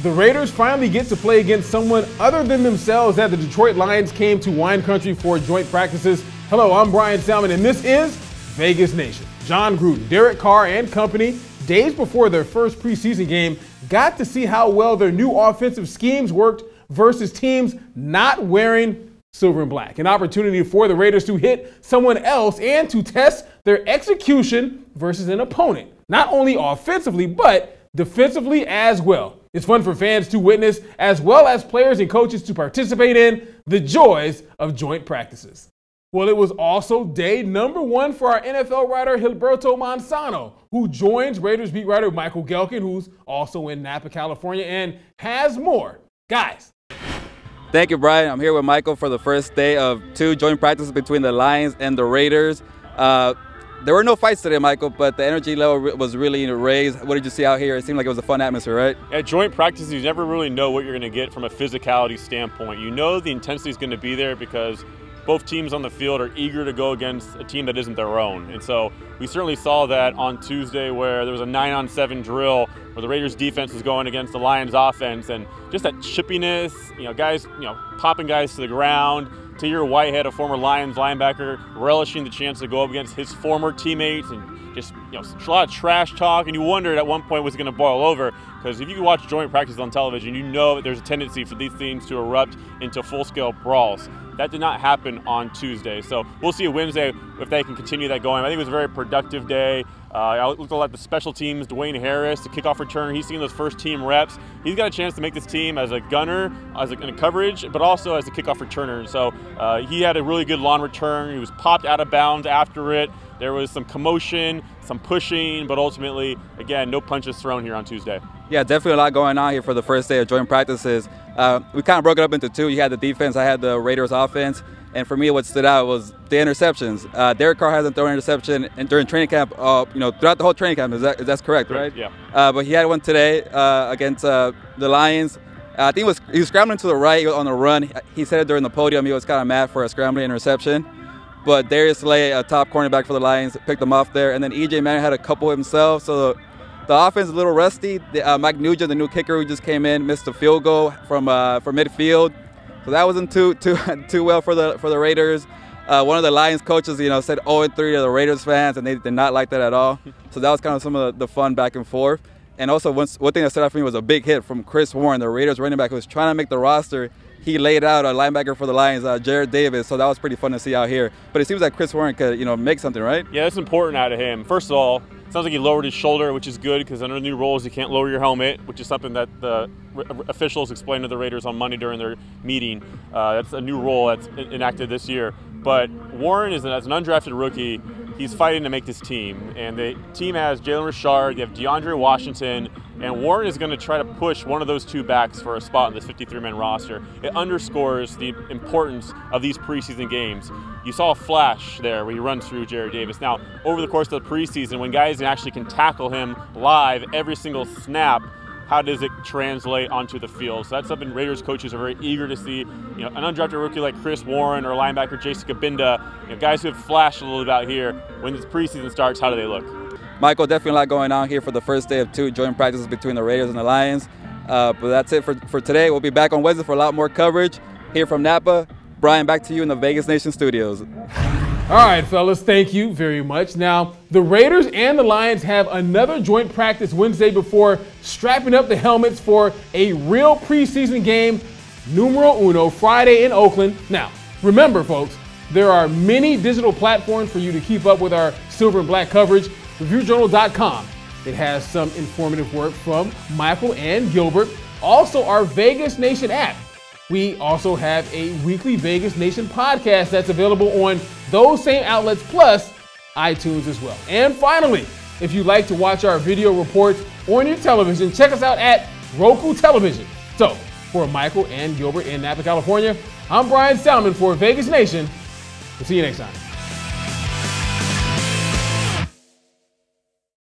The Raiders finally get to play against someone other than themselves as the Detroit Lions came to wine country for joint practices. Hello, I'm Brian Salmon, and this is Vegas Nation. Jon Gruden, Derek Carr, and company, days before their first preseason game, got to see how well their new offensive schemes worked versus teams not wearing silver and black. An opportunity for the Raiders to hit someone else and to test their execution versus an opponent, not only offensively, but defensively as well. It's fun for fans to witness, as well as players and coaches to participate in the joys of joint practices. Well, it was also day number 1 for our NFL writer Gilberto Manzano, who joins Raiders beat writer Michael Gehlken, who's also in Napa, California, and has more. Guys. Thank you, Brian. I'm here with Michael for the first day of 2 joint practices between the Lions and the Raiders. There were no fights today, Michael, but the energy level was really raised. What did you see out here? It seemed like it was a fun atmosphere, right? At joint practices, you never really know what you're going to get from a physicality standpoint. You know the intensity is going to be there because both teams on the field are eager to go against a team that isn't their own. And so we certainly saw that on Tuesday where there was a 9-on-7 drill where the Raiders defense was going against the Lions offense, and just that chippiness, guys, popping guys to the ground. Tahir Whitehead, a former Lions linebacker, relishing the chance to go up against his former teammates, and just a lot of trash talk. And you wondered at one point was it going to boil over, because if you watch joint practice on television, you know that there's a tendency for these things to erupt into full-scale brawls. That did not happen on Tuesday, so we'll see Wednesday if they can continue that going. I think it was a very productive day. I looked at the special teams, Dwayne Harris, the kickoff returner. He's seen those first team reps. He's got a chance to make this team as a gunner, in a coverage, but also as a kickoff returner. So he had a really good long return. He was popped out of bounds after it. There was some commotion, some pushing, but ultimately, again, no punches thrown here on Tuesday. Yeah, definitely a lot going on here for the first day of joint practices. We kind of broke it up into 2. You had the defense, I had the Raiders offense. And for me, what stood out was the interceptions. Derek Carr hasn't thrown an interception during training camp, throughout the whole training camp. That's correct, right? Yeah. But he had one today against the Lions. I think he was scrambling to the right on the run. He said it during the podium. He was kind of mad for a scrambling interception. But Darius Slay, a top cornerback for the Lions, picked him off there. And then E.J. Manuel had a couple himself. So the offense is a little rusty. Mike Nugent, the new kicker who just came in, missed a field goal from midfield. So that wasn't too well for the Raiders. One of the Lions coaches, said 0-3 to the Raiders fans, and they did not like that at all. So that was kind of some of the fun back and forth. And also one thing that stood out for me was a big hit from Chris Warren, the Raiders running back who was trying to make the roster. He laid out a linebacker for the Lions, Jared Davis, so that was pretty fun to see out here. But it seems like Chris Warren could, make something, right? Yeah, that's important out of him. First of all, it sounds like he lowered his shoulder, which is good because under the new rules, you can't lower your helmet, which is something that the officials explained to the Raiders on Monday during their meeting. That's a new rule that's enacted this year. But Warren is as an undrafted rookie. He's fighting to make this team, and the team has Jalen Richard, you have DeAndre Washington, and Warren is going to try to push one of those 2 backs for a spot in this 53-man roster. It underscores the importance of these preseason games. You saw a flash there where he runs through Jared Davis. Now, over the course of the preseason, when guys actually can tackle him live every single snap, how does it translate onto the field? So that's something Raiders coaches are very eager to see. An undrafted rookie like Chris Warren or linebacker Jason Kabinda, guys who have flashed a little bit out here. When this preseason starts, how do they look? Michael, definitely a lot going on here for the first day of 2 joint practices between the Raiders and the Lions. But that's it for today. We'll be back on Wednesday for a lot more coverage here from Napa. Brian, back to you in the Vegas Nation studios. All right, fellas, thank you very much. Now, the Raiders and the Lions have another joint practice Wednesday before strapping up the helmets for a real preseason game, numero uno, Friday in Oakland. Now, remember, folks, there are many digital platforms for you to keep up with our silver and black coverage. ReviewJournal.com. It has some informative work from Michael and Gilbert. Also, our Vegas Nation app. We also have a weekly Vegas Nation podcast that's available on those same outlets, plus iTunes as well. And finally, if you'd like to watch our video reports on your television, check us out at Roku Television. So, for Michael and Gilbert in Napa, California, I'm Brian Salmon for Vegas Nation. We'll see you next time.